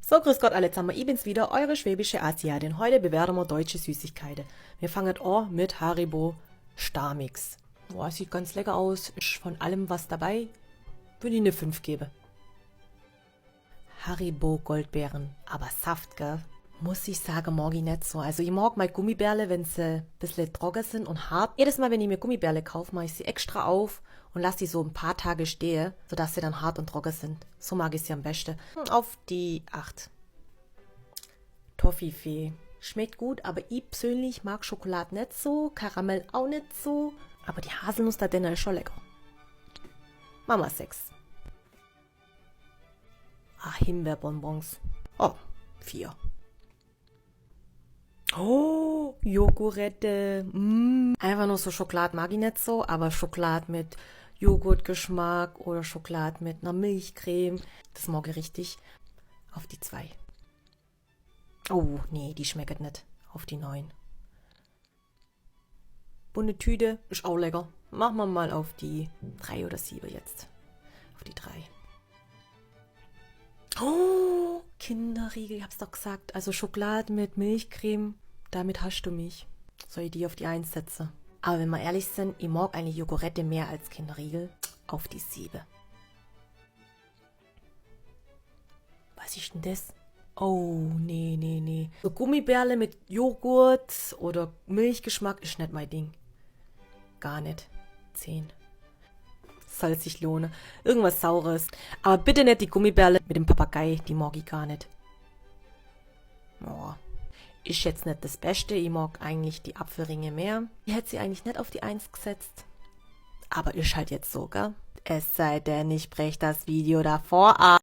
So, grüß Gott alle zusammen, ich bin's wieder, eure schwäbische Asiatin. Heute bewerten wir deutsche Süßigkeiten. Wir fangen an mit Haribo Starmix. Boah, sieht ganz lecker aus, ist von allem was dabei. Würde ich eine 5 geben. Haribo Goldbeeren, aber Saft, gell? Muss ich sagen, mag ich nicht so. Also ich mag meine Gummibärle, wenn sie ein bisschen trocken sind und hart. Jedes Mal, wenn ich mir Gummibärle kaufe, mache ich sie extra auf und lasse die so ein paar Tage stehen, sodass sie dann hart und trocken sind. So mag ich sie am besten. Auf die 8. Toffifee. Schmeckt gut, aber ich persönlich mag Schokolade nicht so, Karamell auch nicht so. Aber die Haselnuss da drin ist schon lecker. Mama 6. Himbeerbonbons. Oh, 4. Oh, Jogurette. Einfach nur so Schokolade mag ich nicht so, aber Schokolade mit Joghurtgeschmack oder Schokolade mit einer Milchcreme, das mag ich richtig. Auf die 2. Oh, nee, die schmeckt nicht. Auf die 9. Bunte Tüte, ist auch lecker. Machen wir mal auf die 3 oder 7 jetzt. Auf die 3. Oh, Kinderriegel, ich hab's doch gesagt. Also Schokolade mit Milchcreme, damit hast du mich. Soll ich die auf die 1 setzen? Aber wenn wir ehrlich sind, ich mag eigentlich Jogurette mehr als Kinderriegel. Auf die 7. Was ist denn das? Oh, nee. So Gummibärle mit Joghurt oder Milchgeschmack ist nicht mein Ding. Gar nicht. 10. Soll sich lohnen. Irgendwas Saures. Aber bitte nicht die Gummibärle mit dem Papagei, die mag ich gar nicht. Oh. Ist jetzt nicht das Beste, ich mag eigentlich die Apfelringe mehr. Ich hätte sie eigentlich nicht auf die 1 gesetzt. Aber ist halt jetzt so, gell? Es sei denn, ich breche das Video davor ab.